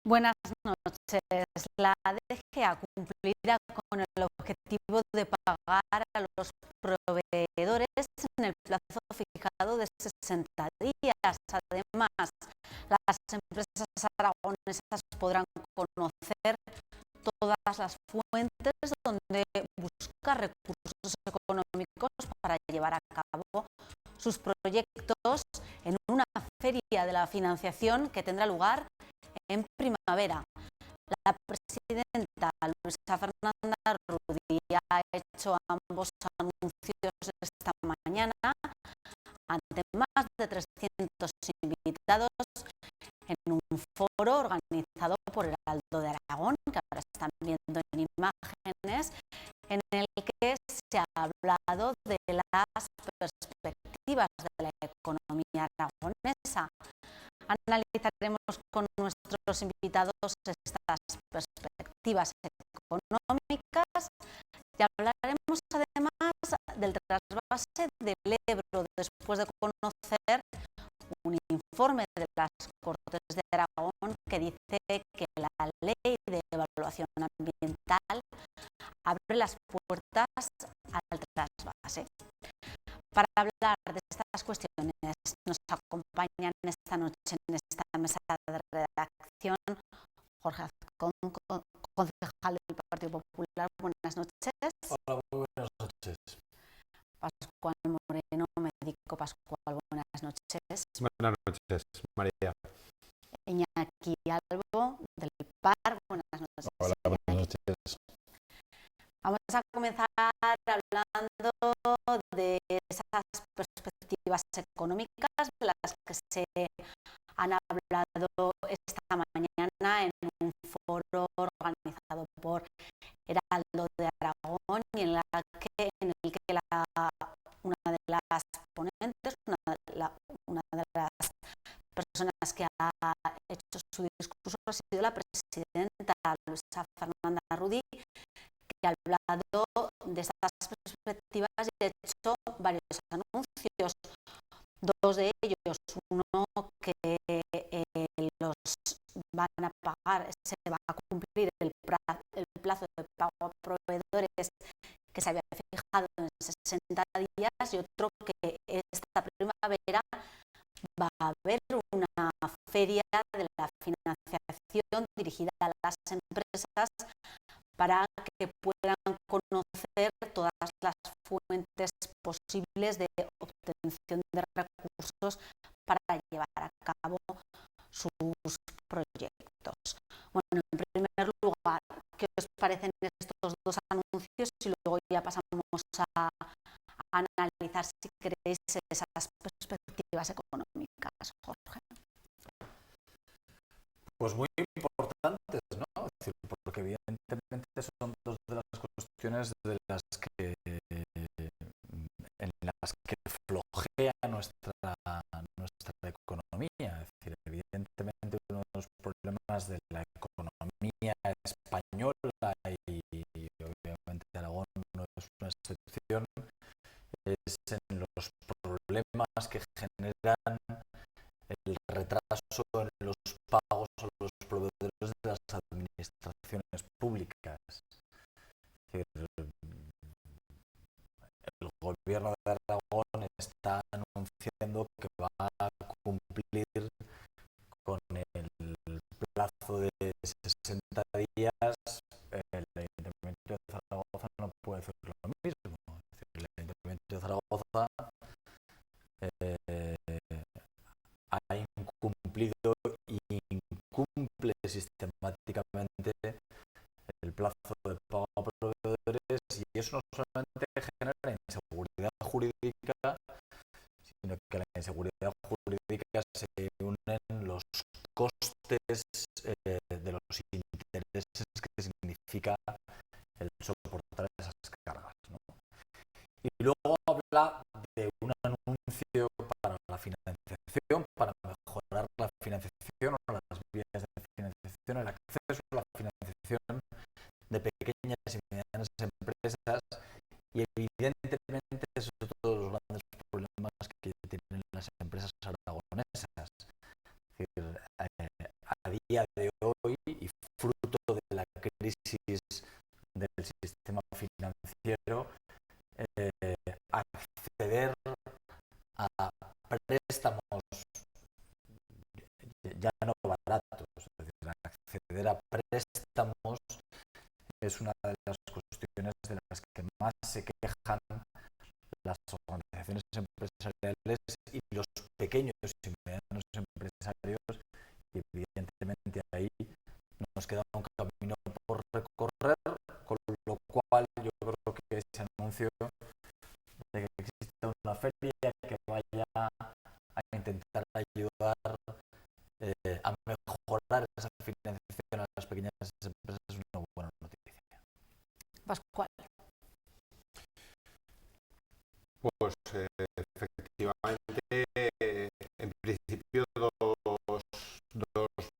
Buenas noches. La DGA cumplirá con el objetivo de pagar a los proveedores en el plazo fijado de 60 días. Además, las empresas aragonesas podrán conocer todas las fuentes donde buscar recursos económicos para llevar a cabo sus proyectos en una feria de la financiación que tendrá lugar en primavera. La presidenta Luisa Fernanda Rudi ha hecho ambos anuncios esta mañana ante más de 300 invitados en un foro organizado por Heraldo de Aragón, que ahora están viendo en imágenes, en el que se ha hablado de las perspectivas de la economía aragonesa. Analizaremos con nuestros invitados estas perspectivas económicas y hablaremos además del trasvase del Ebro después de conocer un informe de las Cortes de Aragón que dice que la ley de evaluación ambiental abre las puertas al trasvase. Para hablar de estas cuestiones nos acompañan esta noche en esta mesa de redacción Jorge Azcón, concejal del Partido Popular. Buenas noches. Hola, muy buenas noches. Pascual Moreno, médico. Pascual, buenas noches. Buenas noches, María. Iñaki Albo, del PAR. Buenas noches. Hola, buenas noches. Vamos a comenzar hablando de esas perspectivas económicas de las que se han hablado esta mañana en un foro organizado por Heraldo de Aragón y en el que una de las ponentes, una de las personas que ha hecho su discurso ha sido la presidenta Luisa Fernanda Rudi, que ha hablado de estas perspectivas y ha hecho varios anuncios. Dos de ellos, uno que los van a pagar, se va a cumplir el plazo de pago a proveedores que se había fijado en 60 días, y otro que esta primavera va a haber una feria de la financiación dirigida a las empresas para que puedan conocer todas las fuentes posibles de obtención de recursos para llevar a cabo sus proyectos. Bueno, en primer lugar, ¿qué os parecen estos dos anuncios? Y luego ya pasamos a analizar, si queréis, esas perspectivas económicas, Jorge. Pues muy importantes, ¿no? Es decir, porque evidentemente son dos de las cuestiones de las que en las que flojea nuestra economía. Es decir, evidentemente uno de los problemas de la economía española, y obviamente Aragón no es una excepción, es en los problemas que generan el retraso en los pagos a los proveedores de las administraciones públicas. Es decir, el gobierno de Aragón está anunciando que va a cumplir con el plazo de 60 días. El Ayuntamiento de Zaragoza no puede hacer lo mismo. Es decir, el Ayuntamiento de Zaragoza ha incumplido y incumple sistemáticamente el plazo de pago a proveedores, y eso no solamente genera inseguridad jurídica, sino que a la inseguridad jurídica se unen los costes de los intereses que significa el soportar esas cargas, ¿no? Y luego habla de un anuncio para la financiación, para mejorar la financiación o las vías de financiación, el acceso a la financiación de pequeñas y medianas empresas, y evidentemente esos son todos los grandes problemas que tienen las empresas aragonesas. Es decir, a día de hoy financiero acceder a préstamos ya no baratos, es decir, acceder a préstamos es una de las cuestiones de las que más se quejan las organizaciones empresariales y los pequeños y medianos empresarios, y evidentemente ahí nos queda un camino por recorrer, con lo cual yo creo que ese anuncio de que exista una feria que vaya a intentar ayudar a mejorar esa financiación a las pequeñas empresas es una buena noticia. Pascual. Pues efectivamente, en principio dos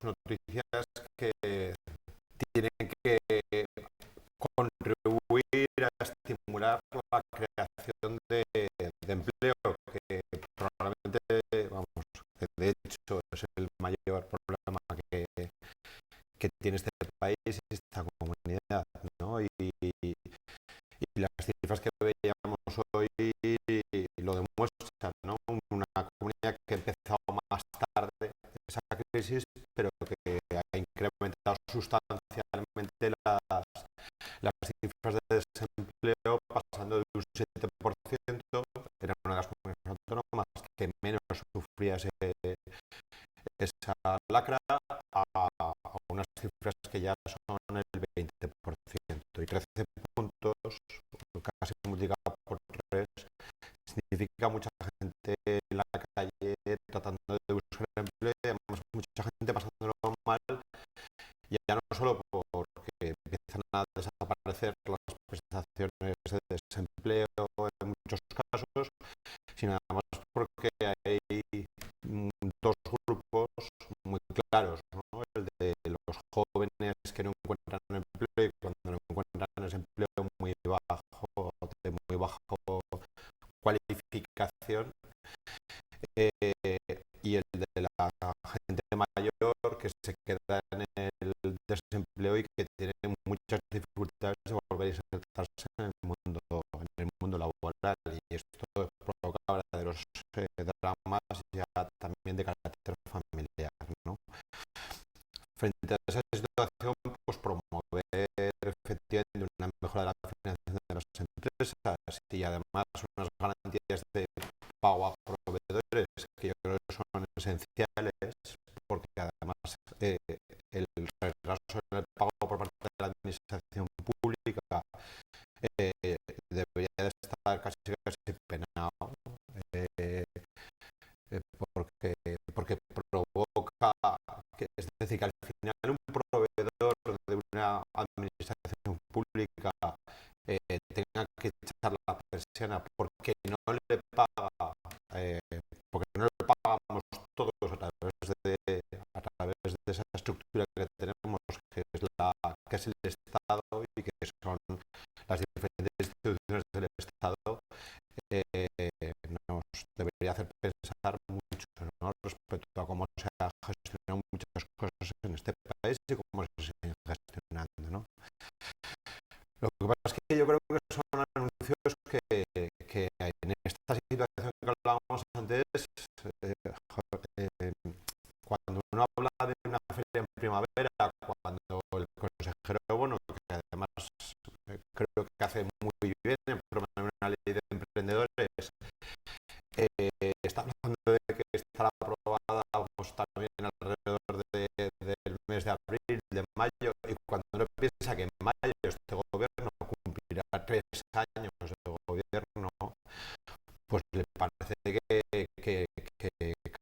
noticias que tienen que contribuir a estimular la creación de empleo, que probablemente, vamos, que de hecho es el mayor problema que tiene este país y esta comunidad, ¿no? Y las cifras que veíamos hoy lo demuestran, ¿no? Una comunidad que ha empezado más tarde esa crisis, pero que ha incrementado sustancialmente las cifras de desempleo, pasando de un 7%, era una de las comunidades autónomas que menos sufría esa lacra, a unas cifras que ya son el 20%, y 13 puntos, casi multiplicado por 3, significa mucha gente en la calle tratando de buscar empleo, y además mucha gente pasándolo mal, ya no solo porque empiezan a desaparecer las prestaciones de desempleo en muchos casos, sino además porque hay dos grupos muy claros, ¿no? El de los jóvenes que no encuentran empleo, y cuando lo encuentran es empleo muy bajo, de muy bajo cualificación, y el de la gente mayor que se queda en el desempleo y que tiene muchas dificultades de volver a insertarse en el mundo laboral, y esto provoca verdaderos dramas ya también de carácter familiar, ¿no? Frente a esa situación, pues promover efectivamente una mejora de la financiación de las empresas y además unas garantías de pago a proveedores que yo creo que son esenciales, porque además el retraso en el pago por parte de la administración pública debería de estar casi penado, porque provoca es decir, que al final un proveedor de una administración pública tenga que echar la persiana porque no le paga, porque no le pagamos todos a través de esa estructura que tenemos, que es el Estado, y que son las diferentes instituciones del Estado, nos debería hacer pensar mucho, ¿no? Respecto a cómo se ha gestionado muchas cosas en este país y cómo se siguen gestionando, ¿no? Lo que pasa es que yo creo que son anuncios que en esta situación que hablábamos antes, cuando uno habla de una feria en primavera, cuando el consejero, bueno, que además creo que hace muy bien en promover una ley de emprendedores, está hablando de que estará aprobada pues, también alrededor del mes de abril, de mayo, y cuando uno piensa que en mayo este gobierno cumplirá 3 años de gobierno, pues le parece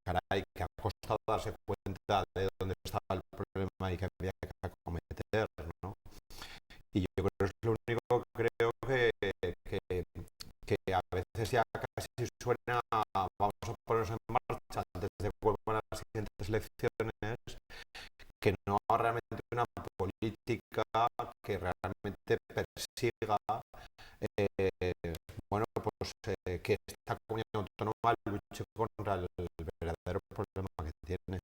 caray, que ha costado darse cuenta de dónde estaba el problema y que había que acometer, ¿no? Y yo creo que es lo único que creo que a veces ya casi suena a, vamos a ponernos en marcha antes de que vuelvan las siguientes elecciones, que no realmente una política que realmente persiga bueno, pues que esta comunidad autónoma luche contra el verdadero problema que tiene.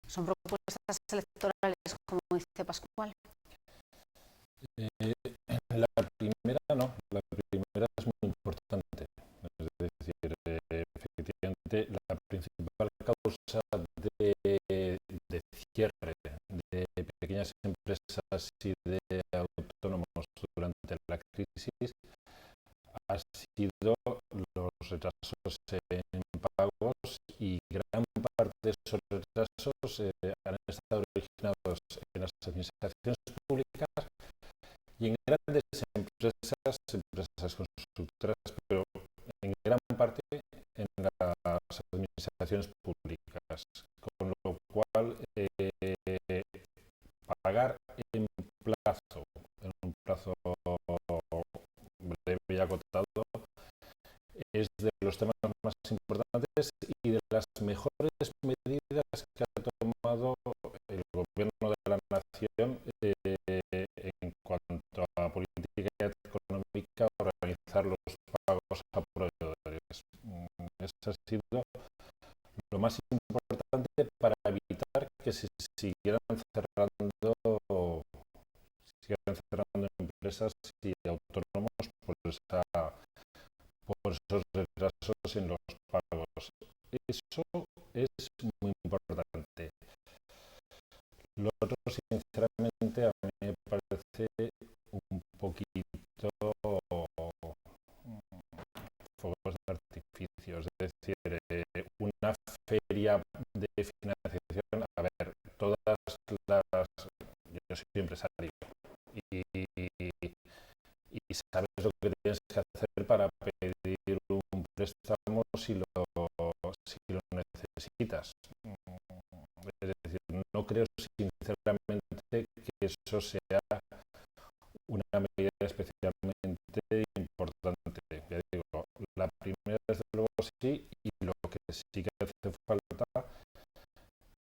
¿Son propuestas electorales, como dice Pascual? La primera no. ha sido los retrasos en pagos, y gran parte de esos retrasos han estado originados en las administraciones públicas y en grandes empresas constructoras, pero en gran parte en las administraciones públicas, con lo cual pagar en un plazo breve y acotado, es de los temas más importantes y de las mejores medidas que ha tomado el gobierno de la nación en cuanto a política económica, organizar los pagos a proveedores. Eso ha sido lo más importante para evitar que se siguieran cerrando empresas y autónomos por esos retrasos en los pagos. Eso es muy importante. Lo otro, sinceramente, a mí me parece un poquito fuegos de artificio. Es decir, una feria de financiación. A ver, yo soy empresario y sabes lo que tienes que hacer para pedir un préstamo si lo necesitas. Es decir, no creo sinceramente que eso sea una medida especialmente importante. Ya digo, la primera desde luego sí, y lo que sí que hace falta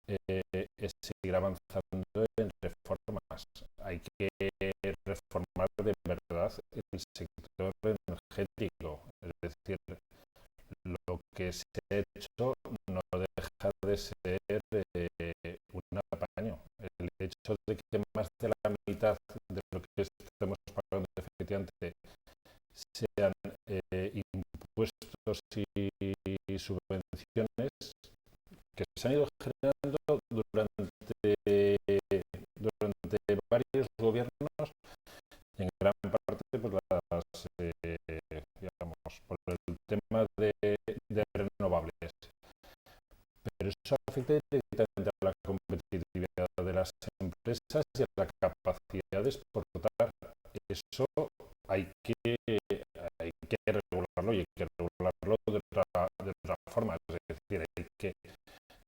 es seguir avanzando en reformas. Hay que reformar de verdad el sector energético. Es decir, lo que se ha hecho no deja de ser un apaño. El hecho de que más de la mitad de lo que estamos pagando efectivamente sean impuestos y subvenciones que se han ido generando durante varios gobiernos, en gran parte por el tema de renovables. Pero eso afecta directamente a la competitividad de las empresas y a la capacidad de exportar. Eso hay que regularlo, y hay que regularlo de otra forma. Es decir, hay que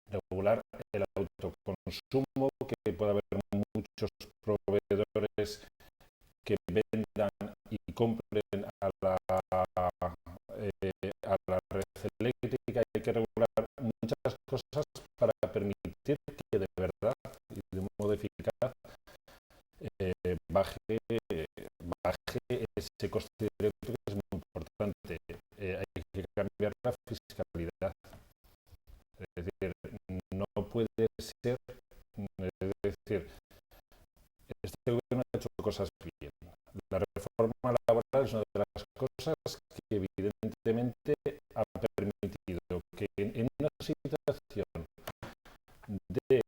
regular el autoconsumo, que puede haber muchos proveedores que vendan y compren a la red eléctrica. Hay que regular muchas cosas para permitir que de verdad y de modo eficaz baje ese coste directo, que es muy importante. Hay que cambiar la fiscalidad. Es decir, no puede ser, es decir, este gobierno ha hecho cosas bien. La reforma laboral es una de las cosas que evidentemente ha permitido que en una situación de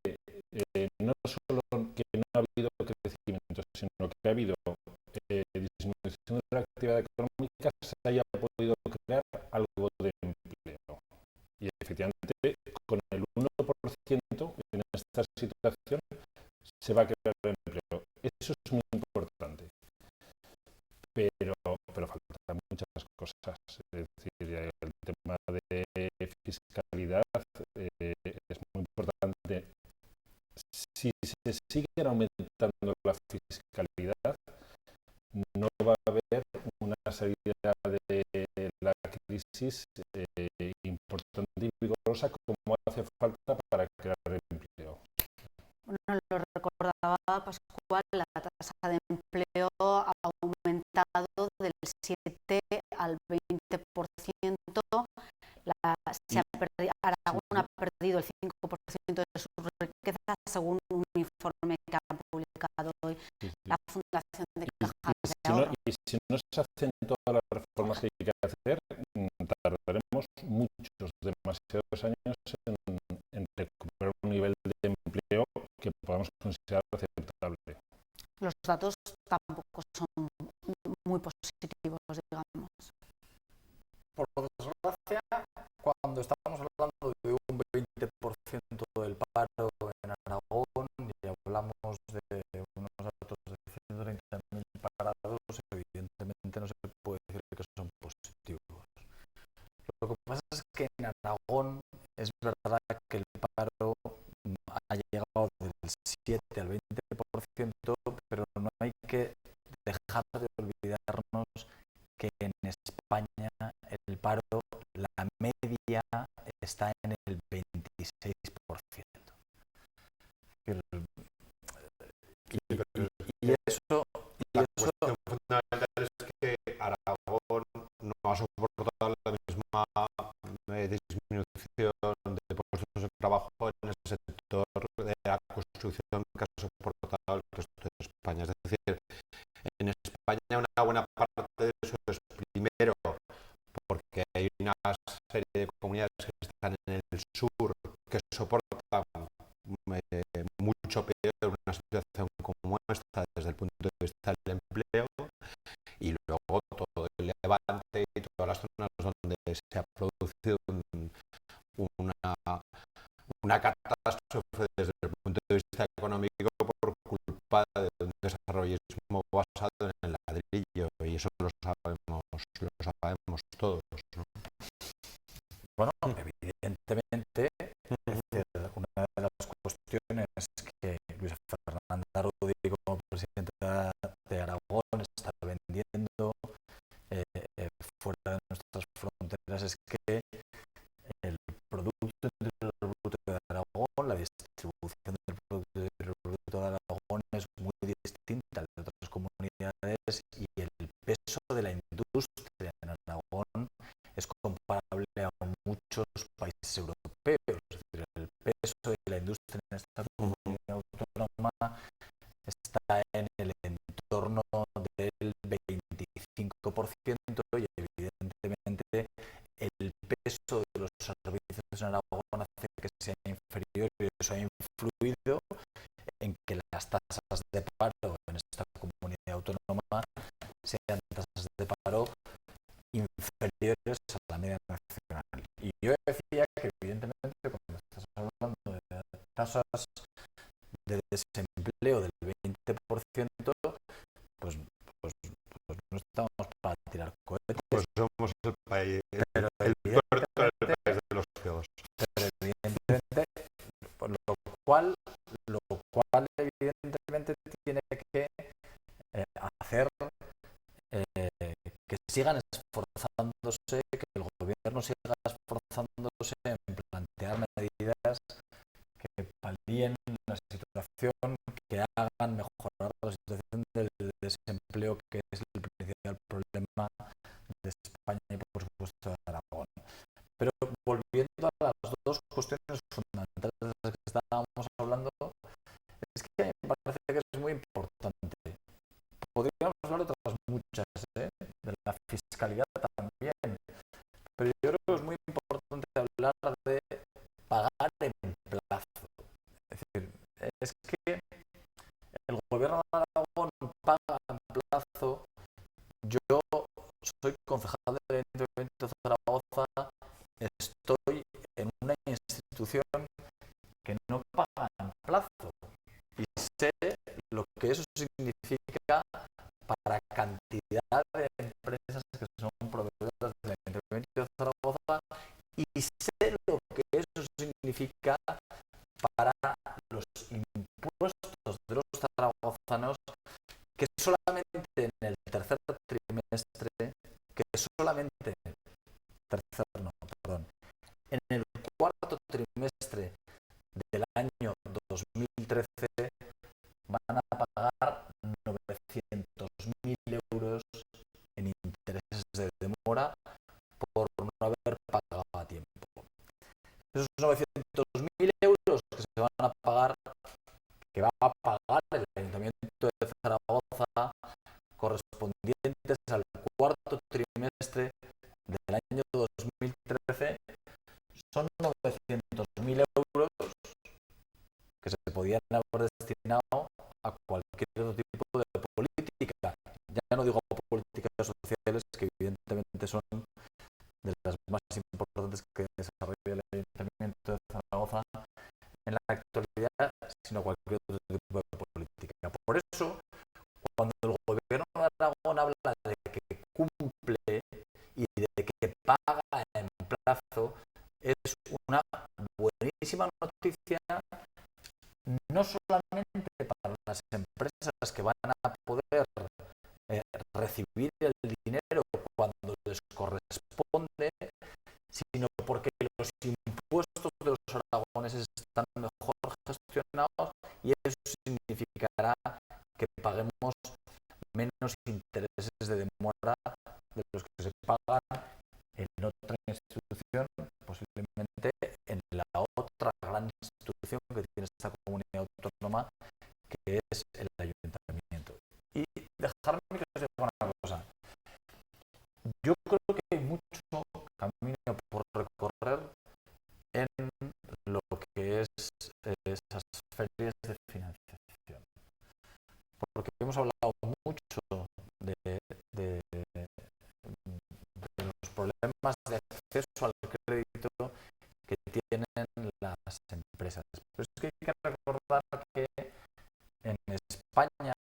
no solo que no ha habido crecimiento, sino que ha habido disminución de la actividad económica, se haya podido crear algo de empleo. Y efectivamente, con el 1% en esta situación se va a crear empleo. Eso es muy importante. Pero faltan muchas cosas. Es decir, el tema de fiscalidad es muy importante. Si se sigue aumentando la fiscalidad, no va a haber una salida de la crisis importante y vigorosa como hace falta para crear empleo. Bueno, lo recordaba Pascual, la tasa de empleo ha aumentado del 7 al 20%. Aragón ha perdido el 5% de su riqueza, según un informe que ha publicado hoy la Fundación de Cajas de Ahorro. Y si no se hacen todas las reformas que hay que hacer, tardaremos demasiados años en recuperar un nivel de empleo que podamos considerar aceptable. Los datos tampoco son muy positivos, digamos. Por desgracia, cuando estamos hablando de un 20% del paro en Aragón y hablamos de unos datos de 130.000 parados, evidentemente no se puede decir que son positivos. Lo que pasa es que en Aragón es verdad que el paro ha llegado del 7 al 20%, pero no hay que dejar de olvidarnos que en España el paro, la media está en el 26%. Y eso... La cuestión fundamental es que Aragón no ha soportado la misma disminución de puestos de trabajo en el sector de la construcción que ha soportado el resto de España. Es decir, en España una buena parte de eso es primero porque hay una serie de comunidades que están en el sur que soportan mucho peor una situación como esta desde el punto de vista del empleo, y luego todo el Levante y todas las zonas donde se ha producido una catástrofe desde el punto de vista económico por culpa de un desarrollismo basado en el ladrillo, y eso lo sabemos todos, ¿no? Bueno, evidentemente, una de las cuestiones que Luis Fernández Rodríguez, como presidente de Aragón, está vendiendo fuera de nuestras fronteras es que el Producto Interior Bruto de Aragón, la distribución del Producto Interior Bruto de Aragón es muy distinta a las de otras comunidades, y el peso de la industria en Aragón es comparable a muchos países europeos. Es decir, el peso de la industria en esta comunidad autónoma está en el entorno del 25%, y evidentemente el peso de los servicios en Aragón hace que sea inferior, y eso ha influido en que las tasas de paro en esta comunidad autónoma sean tasas de paro inferiores a la media nacional. Y yo decía que evidentemente cuando estás hablando de tasas de desempleo del 20%, pues no estamos para tirar cohetes. Pues somos el país, pero el puerto del país de los ciegos. Pero evidentemente, por lo cual evidentemente tiene que hacer que sigan esforzándose, que el gobierno siga esforzándose en plantear medidas que palíen la situación, que hagan mejorar la situación del desempleo, que es el principal problema de España y por supuesto de Aragón. Pero volviendo a las dos cuestiones fundamentales de las que estábamos hablando, es que me parece que es muy importante. Podríamos hablar de otras muchas, de la fiscalidad también, pero yo creo que es muy importante hablar de pagar en plazo. Es decir, es que el gobierno de Aragón paga en plazo. Yo soy concejal del Ayuntamiento de Zaragoza, estoy en una institución que no paga en plazo, y sé lo que eso significa para cantidad de empresas que son proveedoras del Ayuntamiento de Zaragoza, y sé lo que eso significa para los impuestos de los zaragozanos, que solamente en el tercer trimestre, en el cuarto trimestre del año 2013 van a pagar 900.000 euros en intereses de demora por no haber pagado a tiempo. Esos 900.000 euros que se van a pagar, que va a pagar el Ayuntamiento de Zaragoza, correspondientes al cuarto trimestre del año 2013, son 900.000 euros que se podían haber destinado a cualquier otro tipo de política. Ya no digo políticas sociales, que evidentemente son de importantes que desarrolla el Ayuntamiento de Zaragoza en la actualidad, sino cualquier otro tipo de política. Por eso, cuando el gobierno de Aragón habla de que cumple y de que paga en plazo, es una buenísima noticia, no solamente para las empresas que van a poder recibir el dinero cuando les corresponde, sino porque los impuestos de los aragoneses están mejor gestionados y eso significará que paguemos menos intereses de demora de los que se pagan en otra institución, posiblemente en la otra gran institución que tiene esta comunidad autónoma, que es el Ayuntamiento. Y dejarme que os diga una cosa. Yo creo que hay mucho camino por recorrer en lo que es esas ferias de financiación. Porque hemos hablado mucho de los problemas de acceso al crédito que tienen las empresas. Pero es que hay que recordar que en España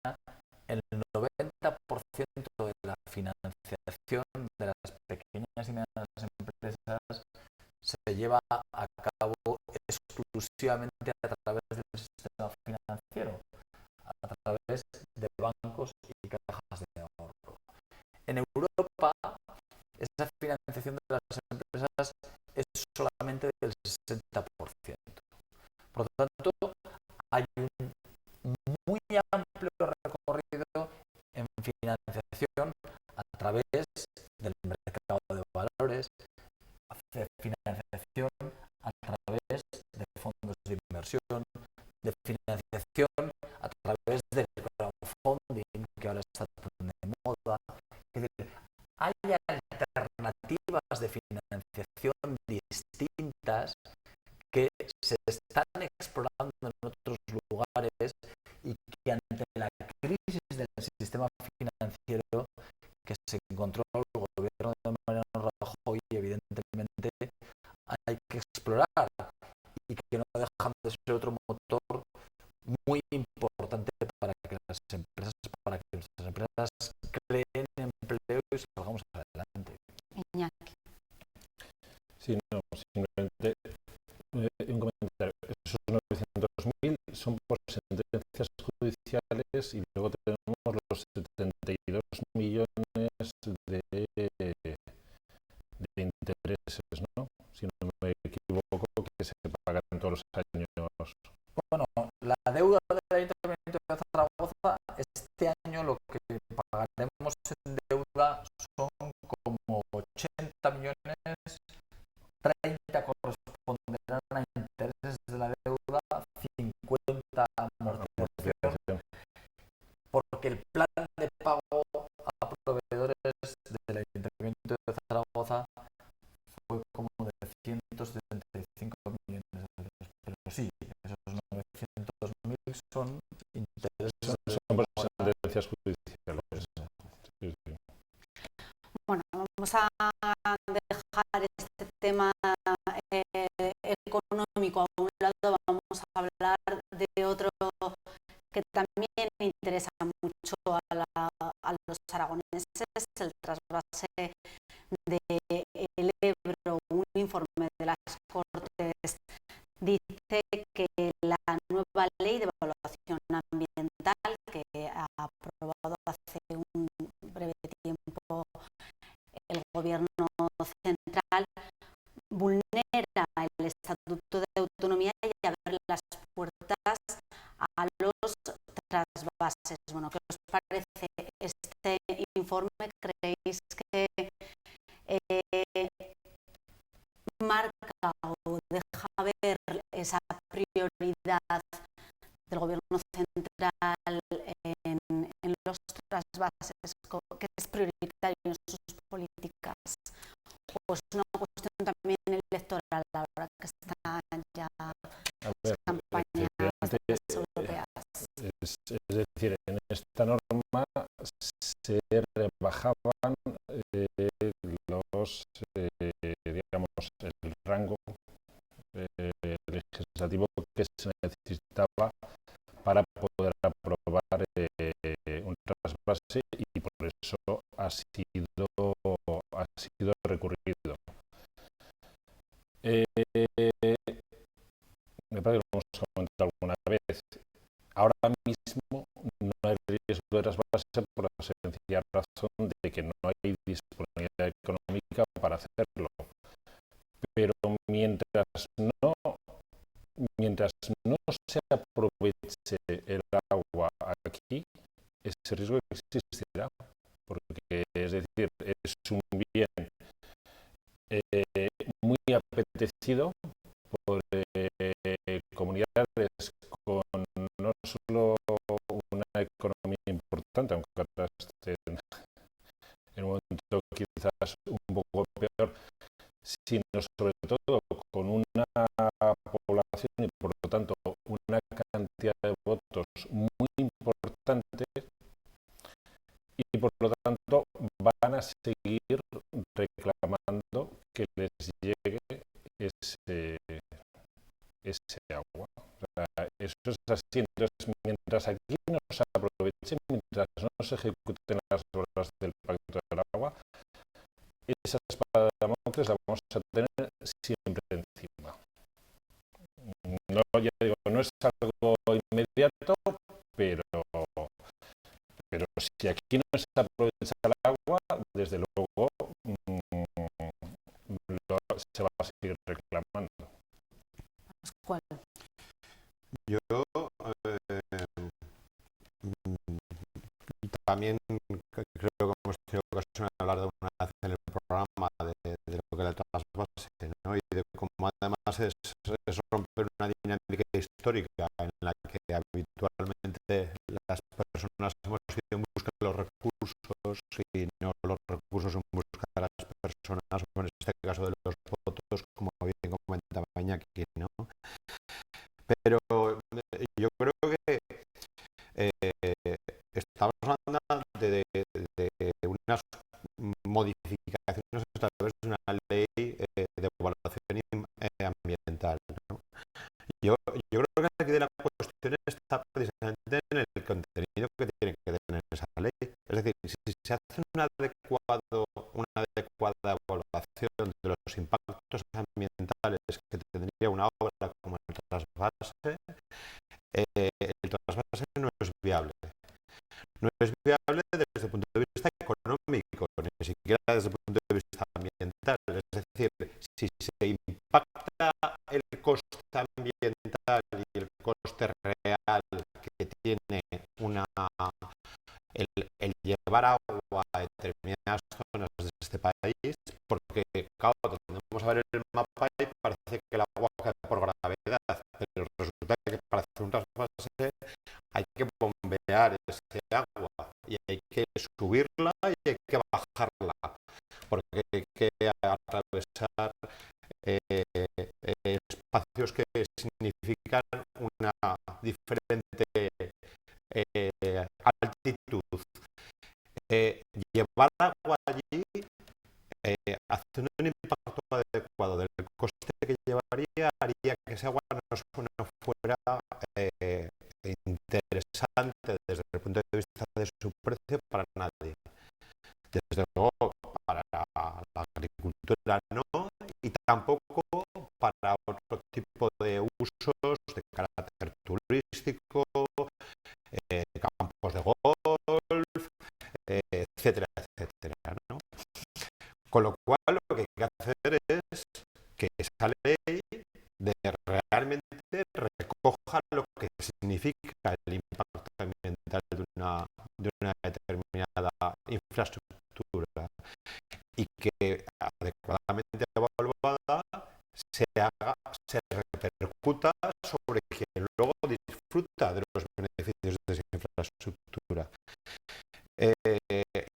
el 90% de la financiación de las pequeñas y medianas empresas se lleva a cabo exclusivamente a través del sistema financiero, a través de bancos y cajas de ahorro. En Europa, esa financiación de las empresas es solamente del 60%. Por lo tanto, hay un muy amplio recorrido en financiación a través del mercado de valores, de financiación a través de fondos de inversión, de financiación a través del crowdfunding, que ahora está de moda. Es decir, hay alternativas de financiación distintas que se están explorando en otros lugares y que ante la crisis del sistema financiero que se encontró el gobierno de Mariano Rajoy, evidentemente hay que explorar y que no dejan de ser otro motor muy importante para que nuestras empresas creen empleo y salgamos adelante. Iñaki. Sí, no, simplemente un comentario. Esos 900.000 son por sentencias judiciales y luego tenemos los 72 millones de intereses, ¿no? Si no me equivoco, que se pagan todos los años. Bueno, la deuda del Ayuntamiento de Zaragoza, este año lo que pagaremos en deuda son como 80 millones, 30 corresponderán a intereses de la deuda, 50 a amortización, porque el plan de pago a proveedores del Ayuntamiento de Zaragoza fue como de 175 millones de euros. Pero sí, esos 900.000 son intereses. Son por sentencias judiciales. Sí, sí. Bueno, vamos a dejar este tema económico a un lado, vamos a hablar de otro que también interesa mucho a los aragoneses, el trasvase del Ebro. Un informe de las Cortes dice que la nueva ley de evaluación ambiental que ha aprobado hace un breve tiempo el gobierno central vulnera el Estatuto de Autonomía y abre las puertas a los trasvases. Bueno, ¿qué os parece este informe? ¿Creéis que marca o deja ver esa prioridad del gobierno central en los trasvases, que es prioritario en sus políticas? ¿O es una cuestión también electoral ahora que están ya las campañas europeas? Es decir, en esta norma se rebajaban digamos, el ha sido recurrido. Me parece que lo hemos comentado alguna vez. Ahora mismo no hay riesgo de trasvase por la sencilla razón de que no hay disponibilidad económica para hacerlo. Pero mientras no se aproveche el agua aquí, ese riesgo existirá, porque es decir, es un bien muy apetecido por comunidades con no solo una economía importante, aunque ahora esté en un momento quizás un poco peor, sino sobre todo con una población y por lo tanto una cantidad de votos muy importante, y por lo tanto van a seguir reclamando que les llegue ese agua. O sea, eso es así. Entonces, mientras aquí no se aproveche, mientras no se ejecuten las obras del Pacto del Agua, esa espada de Damocles la vamos a tener siempre encima. No, ya digo, no es algo inmediato, pero si aquí no se aprovecha el agua, desde luego se va a seguir reclamando. ¿Cuál? Yo también creo que hemos tenido ocasión de hablar de una vez en el programa de lo que es el trasvase, ¿no? Y de cómo además es romper una dinámica histórica en la que habitualmente las personas hemos ido en busca de los recursos y no los recursos en busca de las personas, o en este caso de los votos, como bien comentaba Iñaki, ¿no? Pero yo creo que estamos hablando de unas modificaciones a través de una ley de evaluación ambiental, ¿no? Yo creo que aquí de la cuestión está precisamente en el contenido que tiene que tener esa ley. Es decir, si se hace una adecuada evaluación de los impactos ambientales que tendría una obra como el trasvase no es viable. No es viable desde el punto de vista económico, ni siquiera desde el punto de vista ambiental. Es decir, si se impacta el coste ambiental y el coste real que tiene el llevar agua a determinadas zonas de este país, porque claro, tendemos a ver el mapa y parece que el agua cae por gravedad, pero resulta que para hacer un trasvase hay que bombear ese agua y hay que subirla y hay que bajarla, porque hay que atravesar espacios que significan una diferente altitud. Llevar agua allí haciendo un impacto adecuado del coste que llevaría haría que ese agua no fuera interesante desde el punto de vista de su precio para nadie. Desde luego para la agricultura no, y tampoco para otro tipo de usos de carácter turístico, campos de golf, etcétera, etcétera, ¿no? Con lo cual lo que hay que hacer es que esa ley realmente recoja lo que significa el impacto ambiental de una determinada infraestructura y que adecuadamente evaluada se repercuta sobre quien luego disfruta de los beneficios de esa infraestructura.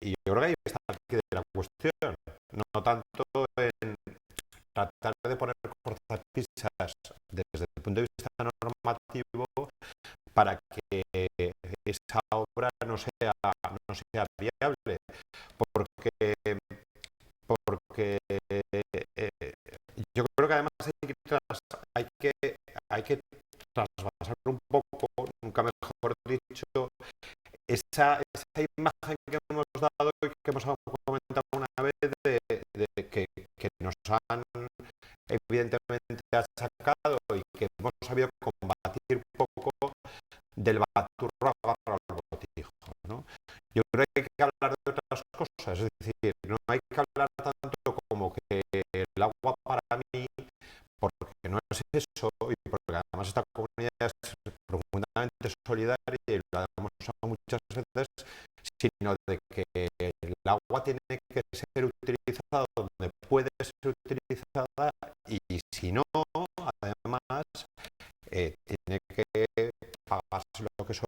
Y yo creo que ahí está el quid de la cuestión, no tanto en tratar de poner cortapisas desde el punto de vista normativo para que esa obra no sea viable, porque yo creo que además hay que trasvasar un poco, nunca mejor dicho, esa imagen que hemos dado y que hemos nos han evidentemente achacado y que hemos sabido combatir poco del baturro agarra al botijo, ¿no? Yo creo que hay que hablar de otras cosas, es decir, no hay que hablar tanto como que el agua para mí, porque no es eso, y porque además esta comunidad es profundamente solidaria y lo hemos usado muchas veces, sino de que el agua tiene que ser utilizada donde puede ser utilizada y si no, además, tiene que pagarse lo que eso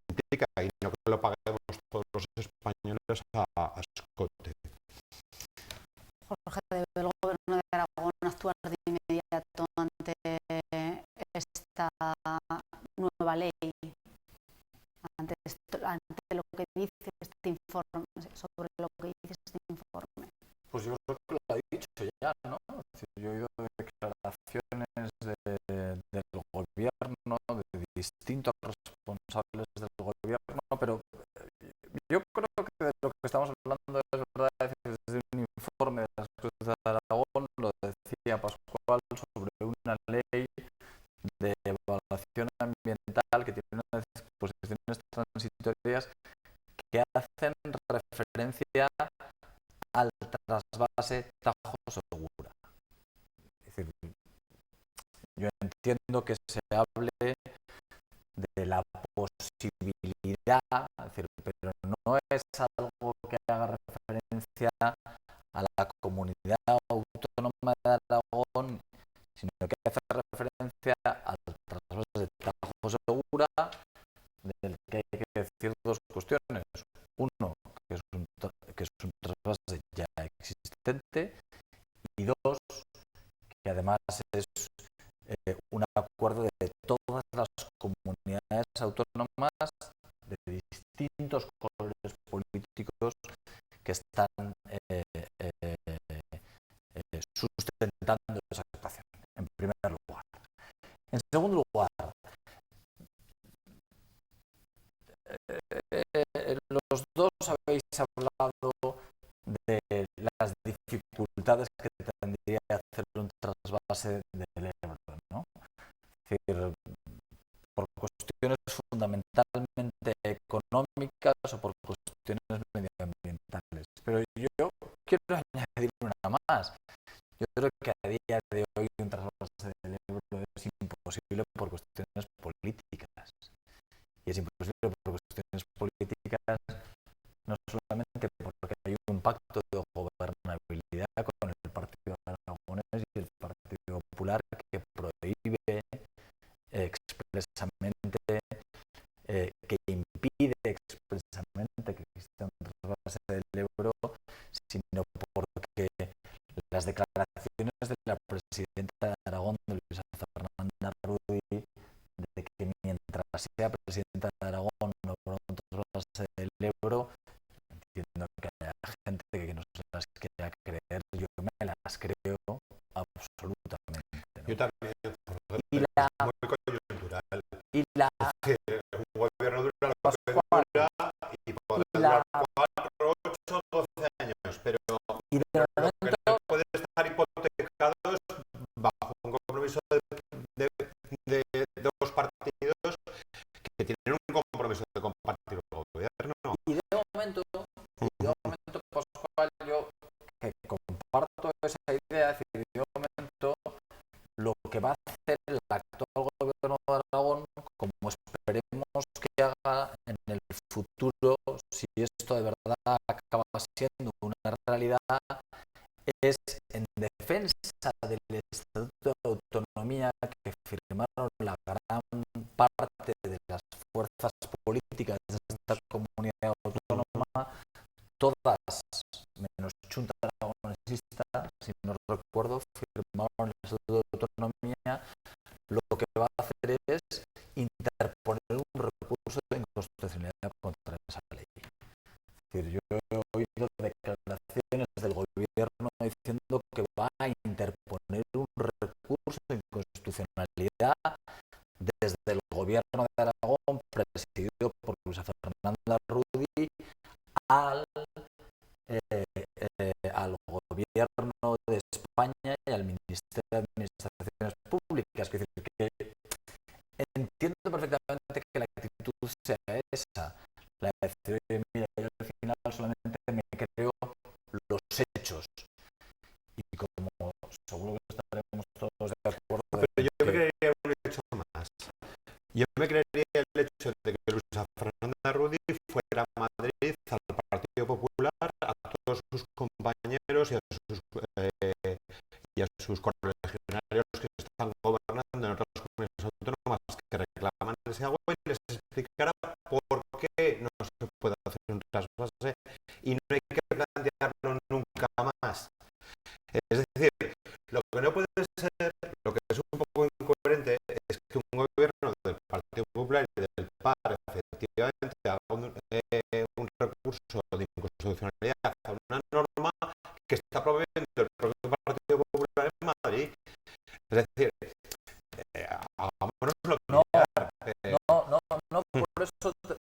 implica y no que lo paguemos todos los españoles a escote. Jorge, ¿debe el Gobierno de Aragón actuar de inmediato ante esta nueva ley? Ante lo que dice este informe, sobre lo que dice este informe. Pues yo creo que lo ha dicho ya, ¿no? Es decir, yo he oído declaraciones del gobierno, de distintos responsables del gobierno, pero yo creo que de lo que estamos hablando es verdad, es decir, desde un informe de las Cortes de Aragón, lo decía Pascual, sobre una ley de evaluación ambiental que tiene unas disposiciones transitorias que hacen referencia al trasvase Tajo Segura. Es decir, yo entiendo que se hable de la posibilidad, es decir, pero no es algo que haga referencia a la comunidad autónoma de Aragón, sino que hace referencia al trasvase de Tajo Segura, del que hay que decir dos cuestiones. Uno, que es un trasvase ya existente, y dos, que además es un acuerdo de todas las comunidades autónomas de distintos colores políticos que están sustentando esa actuación, en primer lugar. En segundo lugar, los dos habéis hablado de las dificultades que tendría hacer un trasvase del Ebro, ¿no? Es decir, por cuestiones fundamentalmente económicas o por cuestiones medioambientales. Pero yo quiero añadir una más. Yo creo que a día de hoy un trasvase del Ebro es imposible por cuestiones políticas. Y es imposible por cuestiones políticas no solamente porque hay un pacto de gobernabilidad con el Partido Aragonés y el Partido Popular que prohíbe expresamente, que impide expresamente que exista un trasvase del Ebro, sino porque las declaraciones de la presidenta de Aragón, de Luisa Fernanda Ruiz, de que mientras sea presidenta de Aragón no habrá un trasvase del Ebro, entiendo que haya gente que no se las quiera creer, yo me las creo absolutamente, ¿no? Yo también, y muy coyuntural. Y la un gobierno dura lo que dura y podrá durar 4, 8, 12 años, pero y de lo que momento no puede estar hipotecado es bajo un compromiso de dos partidos que tienen un compromiso de compartir el gobierno. y de momento Pascual, yo que comparto esa idea, es decir, de momento lo que va a hacer el actual gobierno de Aragón, como esperemos que haga en el futuro, si esto de verdad acaba siendo una realidad, es en defensa del Estatuto de Autonomía que firmaron la gran parte de las fuerzas políticas de esta comunidad autónoma, todas menos Chunta Aragonesista, si no recuerdo, firmaron el Estatuto de Autonomía, lo que va a hacer es interponer un recurso de inconstitucionalidad contra esa ley. Es decir, yo he oído declaraciones del gobierno diciendo que va a interponer un recurso de inconstitucionalidad desde el gobierno de Aragón, presidido por Luisa Fernanda Ruiz, al gobierno Ministerio de Administraciones Públicas. Es decir, que entiendo perfectamente que la actitud sea esa, la de decir, oye, mira, yo al final solamente me creo los hechos. Y como seguro que estaremos todos de acuerdo. Pero yo me creería un hecho más. Yo me creería el hecho de que Luisa Fernanda Rudi fuera a Madrid, al Partido Popular, a todos sus compañeros y a sus correligionarios que están gobernando en otras comunidades autónomas que reclaman ese agua y les explicara por qué no se puede hacer un trasvase y no hay que plantearlo nunca más. Es decir, lo que no puede ser, lo que es un poco incoherente, es que un gobierno del Partido Popular y del PAR efectivamente haga un recurso de inconstitucionalidad a una norma que está promoviendo el propio Partido Popular en Madrid. Es decir, hagámonos lo que No, no, por eso te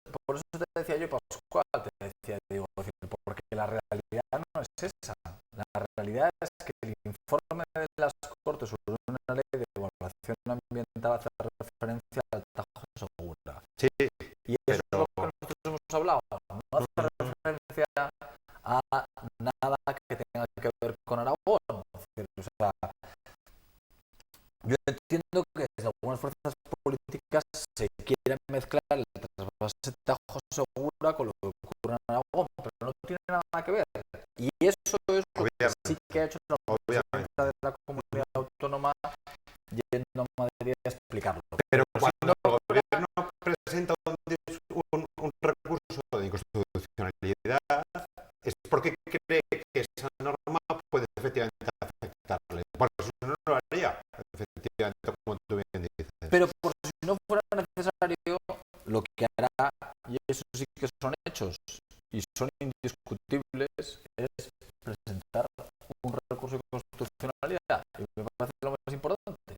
decía yo, Pascual, te decía, digo, porque la realidad no es esa. La realidad es que el informe de las Cortes sobre una ley de evaluación ambiental hace referencia al Tajo Segura. sí, Y eso es lo que nosotros hemos hablado. No hace referencia a nada que tenga que ver con Aragón. Es decir, o sea, yo entiendo que desde algunas fuerzas políticas se quieren mezclar el trasvase Tajo Segura con lo que ocurre en Aragón, pero no tiene nada que ver. Y eso es lo que sí que ha hecho la presidenta de la comunidad autónoma yendo a Madrid a explicarlo. pero cuando el gobierno presenta un recurso de inconstitucionalidad es porque cree que esa norma puede efectivamente afectarle. Porque si no, no lo haría, efectivamente, como tú bien dices. Pero por si no fuera necesario, lo que hará, y eso sí que son hechos y son indiscutibles, es presentar un recurso de constitucionalidad. Y me parece lo más importante.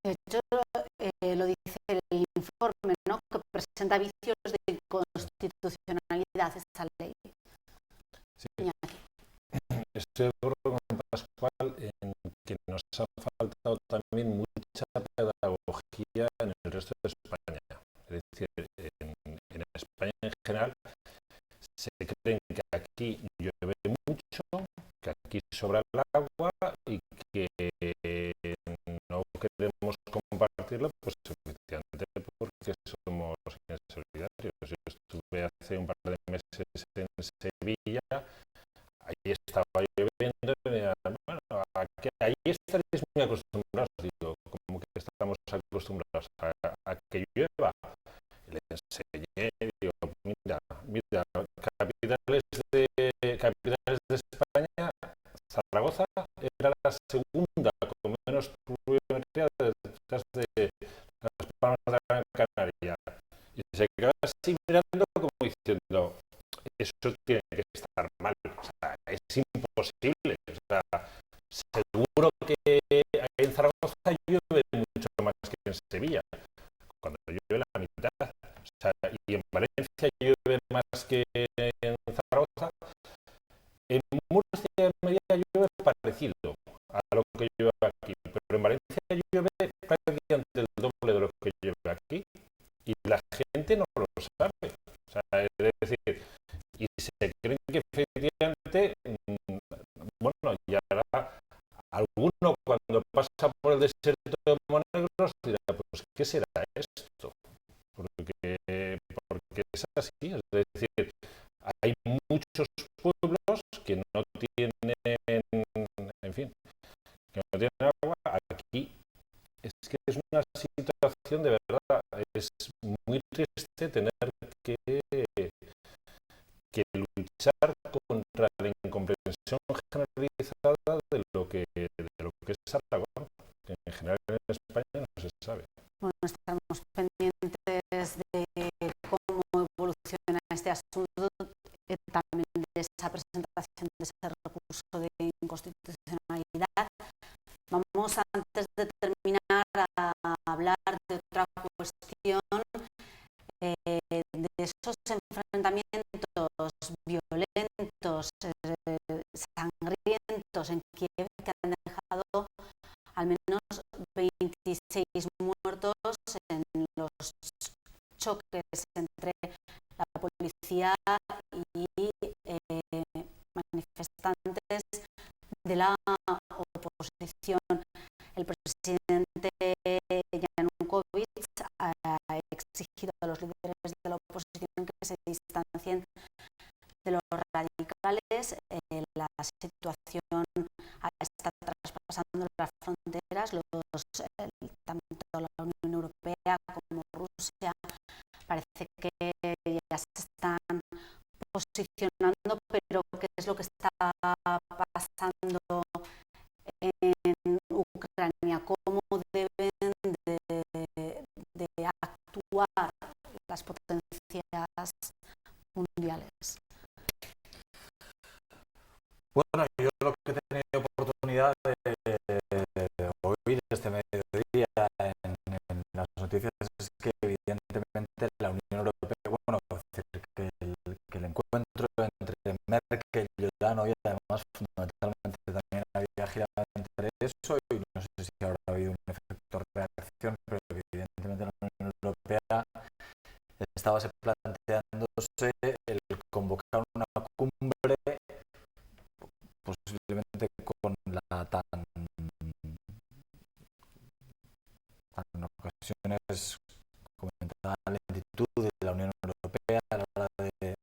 De hecho, lo dice el informe, ¿no?, que presenta vicios de inconstitucionalidad esa ley. Sí. Estoy de acuerdo con Pascual en que nos ha faltado también mucha pedagogía en el resto de España. Es decir, en España en general se creen que aquí llueve mucho, que aquí sobra el agua y que no queremos compartirlo, pues efectivamente porque somos insolidarios. Yo estuve hace un par de meses en Sevilla, ahí estaba lloviendo y me decían, bueno, ahí estaréis muy acostumbrados, digo, como que estamos acostumbrados a que llueva. Y les enseñé, digo, mira, capitales de España, Zaragoza era la segunda con menos pluviometría detrás de las Palmas de Gran Canaria. Y se quedaba así mirando como diciendo, eso tiene que estar mal, o sea, es imposible, o sea, seguro que en Zaragoza llueve mucho más que en Sevilla, cuando llueve la mitad, o sea, y en Valencia llueve más que en Zaragoza. En Murcia y en Almería llueve parecido a lo que llueve aquí, pero en Valencia llueve prácticamente el doble de lo que llueve aquí y la gente no lo sabe. O sea, es decir, y se creen que efectivamente, bueno, y ahora alguno cuando pasa por el desierto de Monegros dirá, pues ¿qué será esto? Porque es así, es decir, hay muchos pueblos que no tienen, en fin, que no tienen agua. Aquí es que es una situación de verdad, es muy triste tener que luchar contra la incomprensión generalizada de lo que es Aragón, que en general en España no se sabe. Bueno, estamos pendientes de cómo evoluciona este asunto, también de esa presentación de ese recurso de inconstitucionalidad. Vamos, antes de terminar, a hablar de otra cuestión, de esos enfrentamientos violentos, sangrientos en Kiev, que han dejado 16 muertos en los choques entre la policía y manifestantes de la oposición. El presidente Yanukovych ha exigido a los líderes de la oposición que se distancien de los radicales. La situación está traspasando las fronteras. Tanto la Unión Europea como Rusia parece que ya se están posicionando, pero ¿qué es lo que está pasando en Ucrania? ¿Cómo deben de actuar las potencias mundiales? Bueno, yo lo que he tenido oportunidad de oír este mediodía en las noticias es que evidentemente la Unión Europea, bueno, es decir, que el encuentro entre Merkel y Hollande, y además fundamentalmente también había girado entre eso, y no sé si habrá habido un efecto de reacción, pero evidentemente la Unión Europea estaba planteándose el convocar una cumbre posiblemente con la tan en ocasiones comentada lentitud de la Unión Europea a la hora de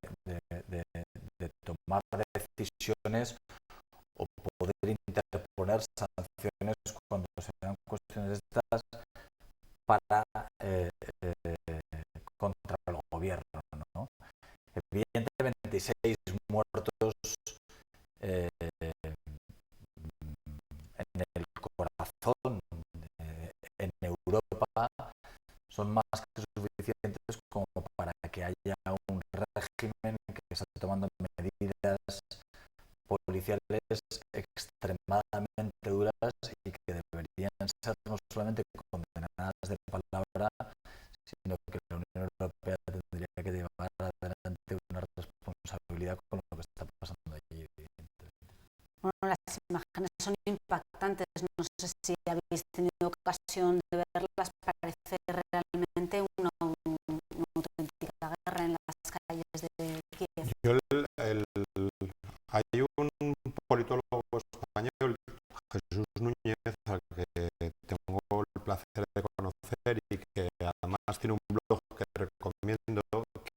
tomar decisiones o poder interponer sanciones cuando se dan cuestiones de estas para contra el gobierno, ¿no? Evidentemente 26 muertos en el corazón en Europa son más que suficientes como para que haya un régimen que está tomando medidas policiales extremadamente duras y que deberían ser no solamente condenadas de palabra, sino que la Unión Europea tendría que llevar adelante una responsabilidad con lo que está pasando allí, evidentemente. Bueno, las imágenes son impactantes. No sé si habéis tenido ocasión de verlas. Parece realmente una auténtica guerra en las calles de Kiev. Hay un politólogo español, Jesús Núñez, al que tengo el placer de conocer y que además tiene un blog que recomiendo,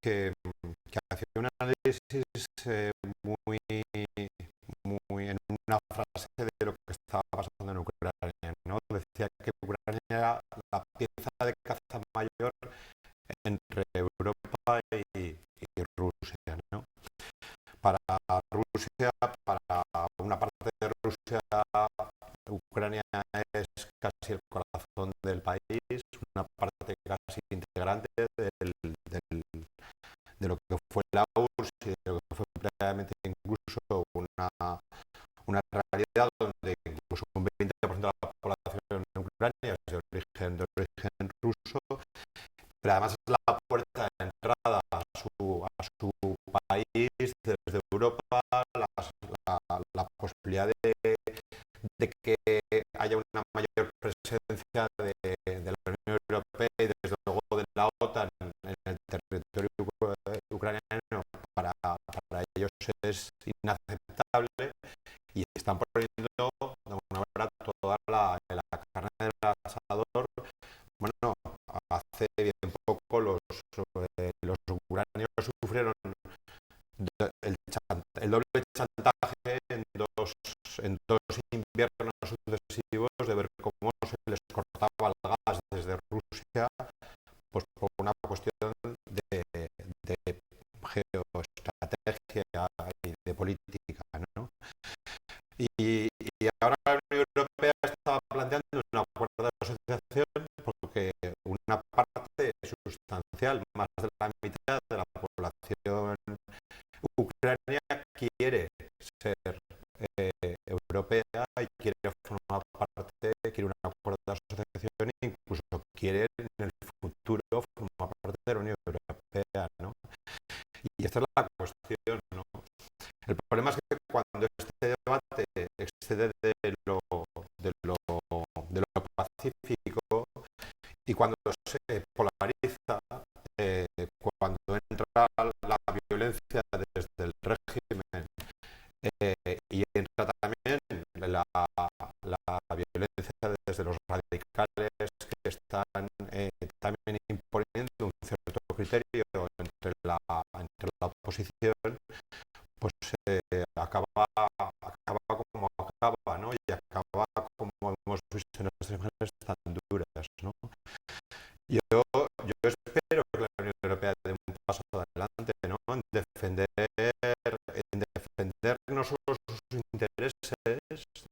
que hacía un análisis muy en una frase de lo que estaba pasando en Ucrania, ¿no? Decía que Ucrania era la pieza de caza mayor entre Europa y Rusia, ¿no? Para Rusia, para una parte de Rusia, Ucrania es casi el corazón del país, una parte casi integrante de lo que fue la URSS y de lo que fue previamente incluso una realidad donde incluso un 20% de la población en Ucrania es de origen ruso, pero además es la puerta de entrada a su país desde Europa, la posibilidad de que haya una mayor presencia de la Unión Europea y desde luego de la OTAN en el territorio ucraniano para ellos es inaceptable y están poniendo de alguna manera toda la carne del asador. Bueno, hace bien poco los ucranianos sufrieron el doble chantaje en dos inviernos sucesivos de ver cómo se les cortaba el gas desde Rusia, pues por una cuestión de geoestrategia y de política, ¿no? Y ahora la Unión Europea está planteando un acuerdo de asociación porque una parte sustancial, más de la mitad de la población ucrania quiere ser europea y quiere formar parte, quiere un acuerdo de asociación e incluso quiere en el futuro formar parte de la Unión Europea, ¿no? Y esta es la cuestión, ¿no? El problema es que cuando este debate excede de lo pacífico, y cuando se polariza, cuando entra la violencia desde el régimen y entra también la violencia desde los radicales que están también imponiendo un cierto criterio entre la oposición, pues acaba como acaba, ¿no? Y acaba como hemos visto en estas imágenes tan duras, ¿no? Yo espero que la Unión Europea dé un paso adelante, ¿no? En defender no solo sus intereses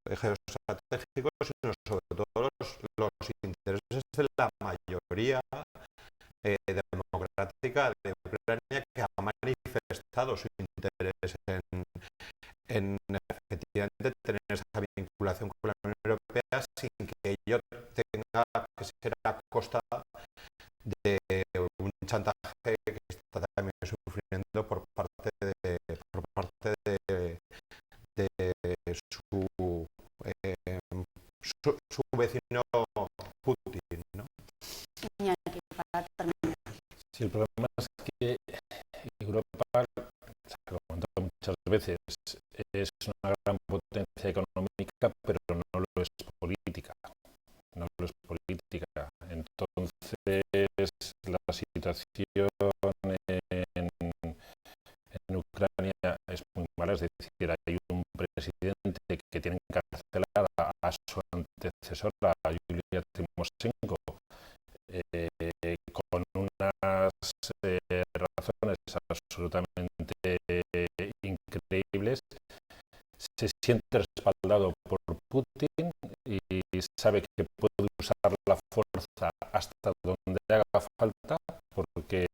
geoestratégicos, sino sobre todo los intereses de la mayoría democrática de Ucrania, que ha manifestado su interés en efectivamente tener esa vinculación con la Unión Europea sin que ello tenga que ser a costa de un chantaje que está también sufriendo por parte de su vecino Putin, ¿no? Sí, el problema es que Europa, se ha comentado muchas veces, es una gran potencia económica, pero no lo es política. No lo es política. Entonces, la situación en Ucrania es muy mala. Es decir, hay un presidente que tiene encarcelada a su antecesora, Yulia Tymoshenko, con unas razones absolutamente increíbles. Se siente respaldado por Putin y sabe que puede usar la fuerza hasta donde haga falta porque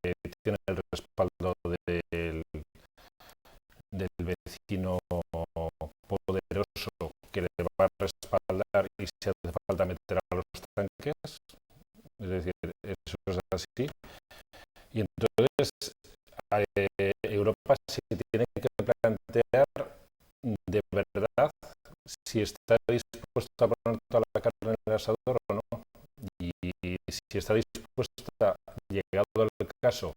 tiene el respaldo del vecino poderoso que le va a respaldar, y si hace falta meter a los tanques. Es decir, eso es así. Y entonces Europa se tiene que plantear de verdad si está dispuesta a poner toda la carne en el asador o no. Y si está dispuesta, llegado el caso,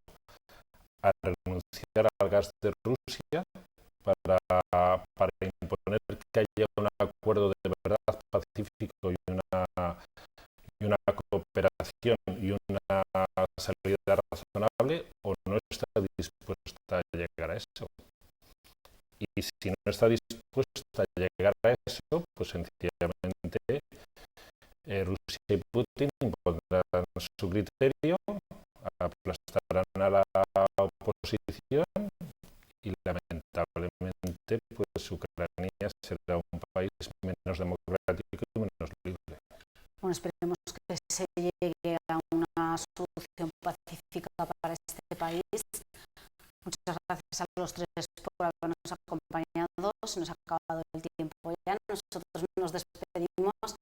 a renunciar al gas de Rusia para imponer que haya un acuerdo de verdad pacífico y una cooperación y una salida razonable, o no está dispuesta a llegar a eso. Y si no está dispuesta a llegar a eso, pues sencillamente Rusia y Putin impondrán su criterio, aplastarán a la oposición y lamentablemente pues Ucrania será un país menos democrático y menos libre. Bueno, esperemos que se llegue a una solución pacífica para este país. Muchas gracias a los tres por habernos acompañado. Se nos ha acabado el tiempo ya. Nosotros nos despedimos.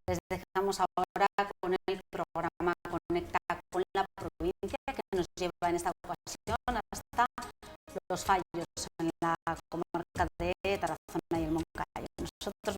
Les dejamos ahora con el programa Conecta con la provincia, que nos lleva en esta ocasión hasta Los Fallos, en la comarca de Tarazona y el Moncayo. Nosotros